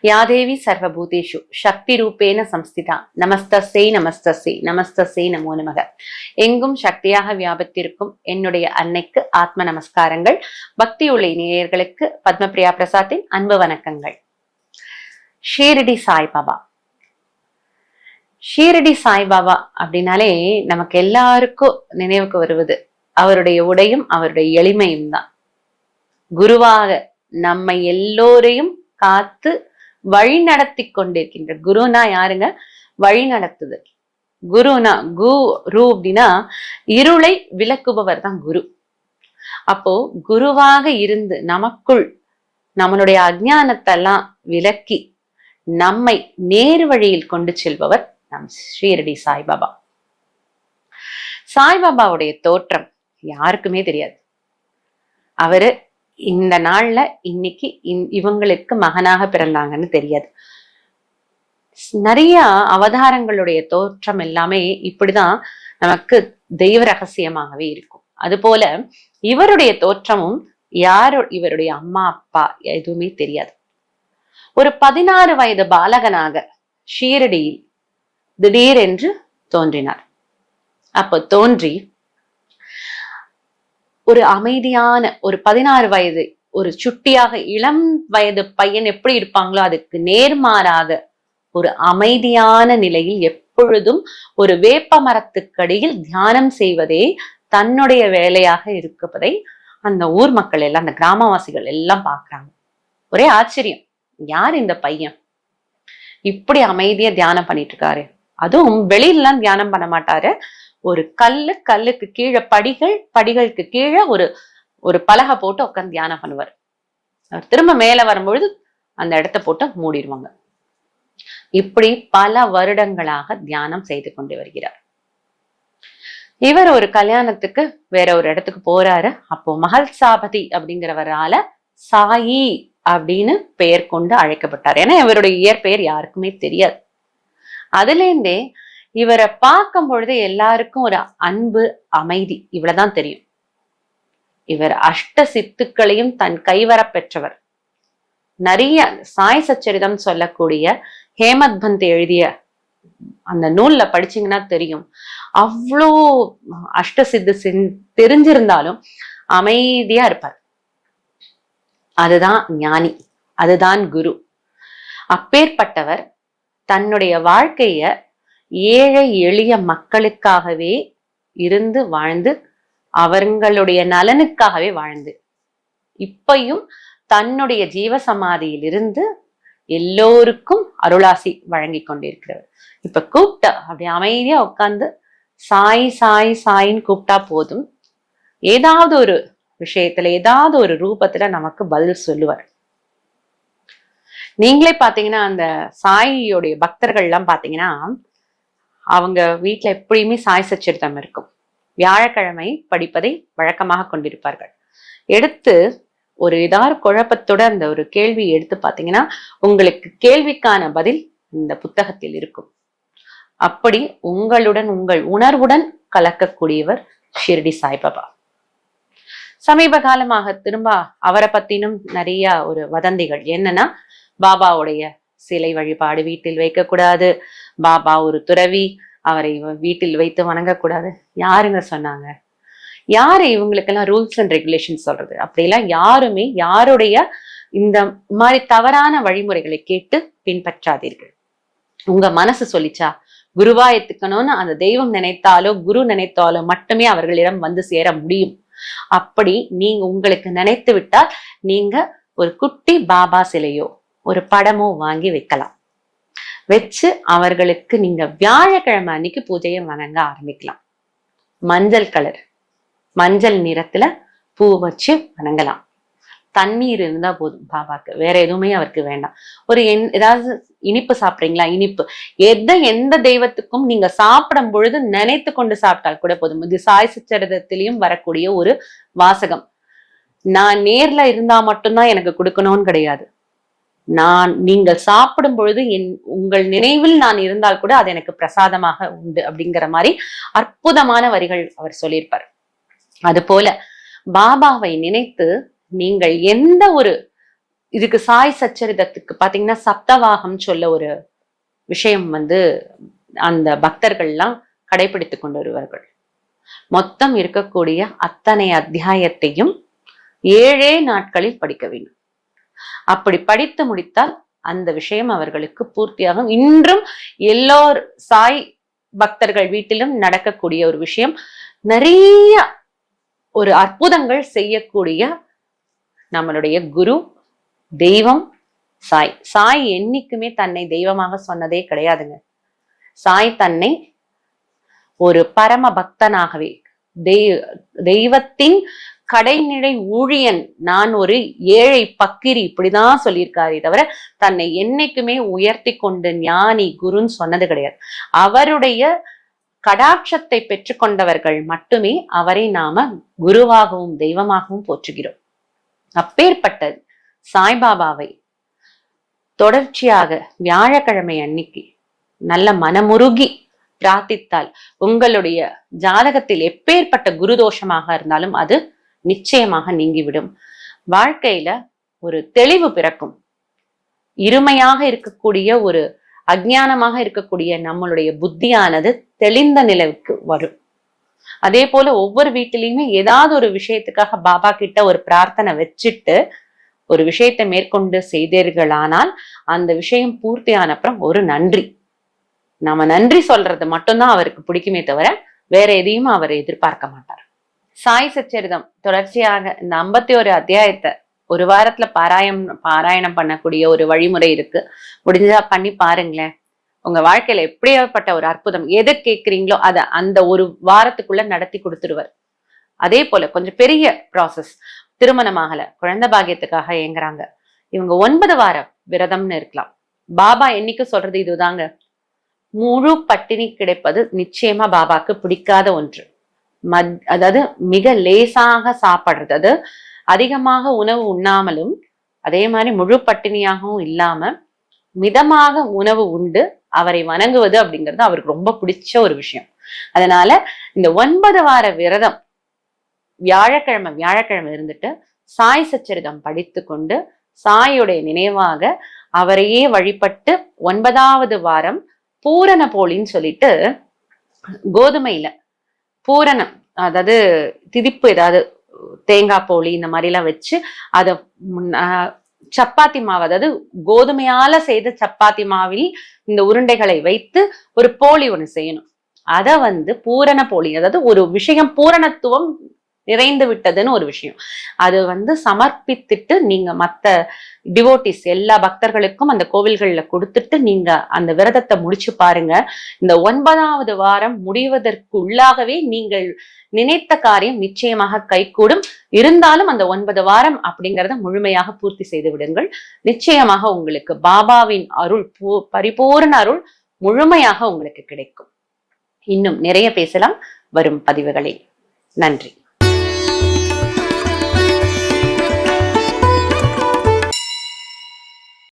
யாதேவி சர்வபூதேஷு சக்தி ரூபேன சம்ஸ்திதா நமஸ்தஸ்யை நமஸ்தஸ்யை நமஸ்தஸ்யை நமோ நமக. எங்கும் சக்தியாக வியாபித்திருக்கும் என்னுடைய அன்னைக்கு ஆத்ம நமஸ்காரங்கள். பக்தியுள்ள நேயர்களுக்கு பத்மபிரியா பிரசாத்தின் அன்பு வணக்கங்கள். ஷீரடி சாய்பாபா. ஷீரடி சாய்பாபா அப்படின்னாலே நமக்கு எல்லாருக்கும் நினைவுக்கு வருவது அவருடைய உடையும் அவருடைய எளிமையும் தான். குருவாக நம்மை எல்லோரையும் காத்து வழி நடத்தி கொண்டிருக்கின்ற குருனா யாருங்க? வழி நடத்துதல். குருனா குரு அப்படின்னா இருளை விளக்குபவர் தான் குரு. அப்போ குருவாக இருந்து நமக்குள் நம்மளுடைய அஞ்ஞானத்தெல்லாம் விலக்கி நம்மை நேர் வழியில் கொண்டு செல்பவர் நம் ஸ்ரீரடி சாய்பாபா. சாய்பாபாவுடைய தோற்றம் யாருக்குமே தெரியாது. அவரு இந்த நாள்ல இன்னைக்கு இவங்களுக்கு மகனாக பிறந்தாங்கன்னு தெரியாது. நிறைய அவதாரங்களுடைய தோற்றம் எல்லாமே இப்படிதான் நமக்கு தெய்வ ரகசியமாகவே இருக்கும். அது போல இவருடைய தோற்றமும் இவருடைய அம்மா அப்பா எதுவுமே தெரியாது. ஒரு 16 வயது பாலகனாக ஷீரடியில் திடீரென்று தோன்றினார். அப்போ தோன்றி ஒரு அமைதியான ஒரு 16 வயது ஒரு சுட்டியாக இளம் வயது பையன் எப்படி இருப்பாங்களோ அதுக்கு நேர்மாறாக ஒரு அமைதியான நிலையில் எப்பொழுதும் ஒரு வேப்ப மரத்துக்கடியில் தியானம் செய்வதே தன்னுடைய வேலையாக இருப்பதை அந்த ஊர் மக்கள் எல்லாம், அந்த கிராமவாசிகள் எல்லாம் பாக்குறாங்க. ஒரே ஆச்சரியம், யார் இந்த பையன் இப்படி அமைதியா தியானம் பண்ணிட்டு இருக்காரு? அதுவும் வெளியிலாம் தியானம் பண்ண மாட்டாரு. ஒரு கல்லுக்கு கீழே படிகளுக்கு கீழே ஒரு பலகை போட்டு உட்காந்து தியானம் பண்ணுவார். அவர் திரும்ப மேல வரும்பொழுது அந்த இடத்த போட்டு மூடிடுவாங்க. இப்படி பல வருடங்களாக தியானம் செய்து கொண்டு வருகிறார். இவர் ஒரு கல்யாணத்துக்கு வேற ஒரு இடத்துக்கு போறாரு. அப்போ மஹல்சாபதி அப்படிங்கிறவரால சாயி அப்படின்னு பெயர் கொண்டு அழைக்கப்பட்டார். ஏன்னா இவருடைய இயற்பெயர் யாருக்குமே தெரியாது. அதுல இருந்தே இவரை பார்க்கும் பொழுது எல்லாருக்கும் ஒரு அன்பு, அமைதி இவ்வளவுதான் தெரியும். இவர் அஷ்ட சித்துக்களையும் தன் கைவர பெற்றவர். நிறைய சாய் சச்சரிதம் சொல்லக்கூடிய ஹேமத் பந்த் எழுதிய அந்த நூல்ல படிச்சீங்கன்னா தெரியும். அவ்வளோ அஷ்ட சித்து தெரிஞ்சிருந்தாலும் அமைதியா இருப்பார். அதுதான் ஞானி, அதுதான் குரு. அப்பேற்பட்டவர் தன்னுடைய வாழ்க்கைய ஏழை எளிய மக்களுக்காகவே இருந்து வாழ்ந்து அவர்களுடைய நலனுக்காகவே வாழ்ந்து இப்பையும் தன்னுடைய ஜீவசமாதியில் இருந்து எல்லோருக்கும் அருளாசி வழங்கி கொண்டிருக்கிறவர். இப்ப கூப்பிட்டா அப்படி அமைதியா உட்கார்ந்து சாய் சாய் சாயின்னு கூப்பிட்டா போதும், ஏதாவது ஒரு விஷயத்துல ஏதாவது ஒரு ரூபத்துல நமக்கு பதில் சொல்லுவார். நீங்களே பாத்தீங்கன்னா அந்த சாயியோடைய பக்தர்கள் எல்லாம் பாத்தீங்கன்னா அவங்க வீட்டுல எப்படியுமே சாய் சச்சரிதம் இருக்கும். வியாழக்கிழமை படிப்பதை வழக்கமாக கொண்டிருப்பார்கள். எடுத்து ஒரு ஏதாவது குழப்பத்தோட அந்த ஒரு கேள்வி எடுத்து பாத்தீங்கன்னா உங்களுக்கு கேள்விக்கான பதில் இந்த புத்தகத்தில் இருக்கும். அப்படி உங்களுடன் உங்கள் உணர்வுடன் கலக்கக்கூடியவர் ஷிரடி சாய்பாபா. சமீப காலமாக திரும்ப அவரை பத்தினும் நிறைய ஒரு வதந்திகள் என்னன்னா, பாபாவுடைய சிலை வழிபாடு வீட்டில் வைக்கக்கூடாது, பாபா ஒரு துறவி, அவரை வீட்டில் வைத்து வணங்கக்கூடாது. யாருங்க சொன்னாங்க? யாரு இவங்களுக்கெல்லாம் ரூல்ஸ் அண்ட் ரெகுலேஷன் சொல்றது? அப்படிலாம் யாருமே யாருடைய இந்த மாதிரி தவறான வழிமுறைகளை கேட்டு பின்பற்றாதீர்கள். உங்க மனசு சொல்லிச்சா குருவா எத்துக்கணும்னு அந்த தெய்வம் நினைத்தாலோ குரு நினைத்தாலோ மட்டுமே அவர்களிடம் வந்து சேர முடியும். அப்படி நீங்க உங்களுக்கு நினைத்து விட்டால் நீங்க ஒரு குட்டி பாபா சிலையோ ஒரு படமோ வாங்கி வைக்கலாம். வச்சு அவர்களுக்கு நீங்க வியாழக்கிழமை அன்னைக்கு பூஜையை வணங்க ஆரம்பிக்கலாம். மஞ்சள் நிறத்துல பூ வச்சு வணங்கலாம். தண்ணீர் இருந்தா போதும் பாபாக்கு, வேற எதுவுமே அவருக்கு வேண்டாம். ஒரு ஏதாவது இனிப்பு சாப்பிட்றீங்களா, இனிப்பு எந்த தெய்வத்துக்கும் நீங்க சாப்பிடும் பொழுது நினைத்து கொண்டு சாப்பிட்டால் கூட போதும். இது சாய் சச்சரிதத்திலையும் வரக்கூடிய ஒரு வாசகம். நான் நேர்ல இருந்தா மட்டும்தான் எனக்கு கொடுக்கணும்னு கிடையாது. நீங்கள் சாப்பிடும் பொழுது உங்கள் நினைவில் நான் இருந்தால் கூட அது எனக்கு பிரசாதமாக உண்டு அப்படிங்கிற மாதிரி அற்புதமான வரிகள் அவர் சொல்லியிருப்பார். அது போல பாபாவை நினைத்து நீங்கள் எந்த ஒரு இதுக்கு சாய் சச்சரிதத்துக்கு பாத்தீங்கன்னா சப்தவாகம் சொல்ல ஒரு விஷயம் அந்த பக்தர்கள்லாம் கடைபிடித்து கொண்டு வருவார்கள். மொத்தம் இருக்கக்கூடிய அத்தனை அத்தியாயத்தையும் 7 நாட்களில் படிக்க வேண்டும். அப்படி படித்து முடித்தால் அந்த விஷயம் அவர்களுக்கு பூர்த்தியாகும். இன்றும் எல்லோர் சாய் பக்தர்கள் வீட்டிலும் நடக்கக்கூடிய ஒரு விஷயம். நிறைய ஒரு அற்புதங்கள் செய்யக்கூடிய நம்மளுடைய குரு தெய்வம் சாய். சாய் என்னைக்குமே தன்னை தெய்வமாக சொன்னதே கிடையாதுங்க. சாய் தன்னை ஒரு பரம பக்தனாகவே தெய்வத்தின் கடைநிலை ஊழியன், நான் ஒரு ஏழை பக்கிரி, இப்படிதான் சொல்லியிருக்காரே தவிர தன்னை என்னைக்குமே உயர்த்தி கொண்டு ஞானி குருன்னு சொன்னது கிடையாது. அவருடைய கடாட்சத்தை பெற்றுக்கொண்டவர்கள் மட்டுமே அவரை நாம குருவாகவும் தெய்வமாகவும் போற்றுகிறோம். அப்பேற்பட்ட சாய்பாபாவை தொடர்ச்சியாக வியாழக்கிழமை அன்னைக்கு நல்ல மனமுருகி பிரார்த்தித்தால் உங்களுடைய ஜாதகத்தில் எப்பேற்பட்ட குரு தோஷமாக இருந்தாலும் அது நிச்சயமாக நீங்கிவிடும். வாழ்க்கையில ஒரு தெளிவு பிறக்கும். இருமையாக இருக்கக்கூடிய ஒரு அஞ்ஞானமாக இருக்கக்கூடிய நம்மளுடைய புத்தியானது தெளிந்த நிலைக்கு வரும். அதே போல ஒவ்வொரு வீட்டிலையுமே ஏதாவது ஒரு விஷயத்துக்காக பாபா கிட்ட ஒரு பிரார்த்தனை வச்சுட்டு ஒரு விஷயத்தை மேற்கொண்டு செய்தீர்களானால் அந்த விஷயம் பூர்த்தியான அப்புறம் ஒரு நன்றி, நாம நன்றி சொல்றது மட்டும்தான் அவருக்கு பிடிக்குமே தவிர வேற எதையும் அவர் எதிர்பார்க்க மாட்டார். சாய் சச்சரிதம் தொடர்ச்சியாக இந்த 51 அத்தியாயத்தை ஒரு வாரத்துல பாராயணம் பண்ணக்கூடிய ஒரு வழிமுறை இருக்கு. முடிஞ்சா பண்ணி பாருங்களேன். உங்க வாழ்க்கையில எப்படியாப்பட்ட ஒரு அற்புதம் எதை கேட்கிறீங்களோ அதை அந்த ஒரு வாரத்துக்குள்ள நடத்தி கொடுத்துருவார். அதே போல கொஞ்சம் பெரிய ப்ராசஸ், திருமணமாகல, குழந்தை பாக்கியத்துக்காக ஏங்குறாங்க, இவங்க 9 வார விரதம்னு இருக்கலாம். பாபா என்னைக்கு சொல்றது இதுதாங்க, முழு பட்டினி கிடைப்பது நிச்சயமா பாபாக்கு பிடிக்காத ஒன்று. அதாவது மிக லேசாக சாப்பிடுறது, அது அதிகமாக உணவு உண்ணாமலும் அதே மாதிரி முழு பட்டினியாகவும் இல்லாம மிதமாக உணவு உண்டு அவரை வணங்குவது அப்படிங்கிறது அவருக்கு ரொம்ப பிடிச்ச ஒரு விஷயம். அதனால இந்த 9 வார விரதம் வியாழக்கிழமை இருந்துட்டு சாய் சச்சரிதம் படித்து கொண்டு சாயுடைய நினைவாக அவரையே வழிபட்டு 9வது வாரம் பூரண போலின்னு சொல்லிட்டு கோதுமையில பூரணம், அதாவது திதிப்பு, ஏதாவது தேங்காய் போலி இந்த மாதிரி எல்லாம் வச்சு அத சப்பாத்தி மாவு, அதாவது கோதுமையால செய்த சப்பாத்தி மாவில் இந்த உருண்டைகளை வைத்து ஒரு போலி ஒண்ணு செய்யணும். அத பூரண போலி, அதாவது ஒரு விஷயம் பூரணத்துவம் நிறைந்து விட்டதுன்னு ஒரு விஷயம். அது சமர்ப்பித்துட்டு நீங்க மத்த டிவோட்டிஸ் எல்லா பக்தர்களுக்கும் அந்த கோவில்கள்ல கொடுத்துட்டு நீங்க அந்த விரதத்தை முடிச்சு பாருங்க. இந்த 9வது வாரம் முடிவதற்குள்ளாகவே நீங்கள் நினைத்த காரியம் நிச்சயமாக கைகூடும். இருந்தாலும் அந்த 9 வாரம் அப்படிங்கிறத முழுமையாக பூர்த்தி செய்து விடுங்கள். நிச்சயமாக உங்களுக்கு பாபாவின் அருள், பரிபூர்ண அருள் முழுமையாக உங்களுக்கு கிடைக்கும். இன்னும் நிறைய பேசலாம் வரும் பதிவுகளில். நன்றி.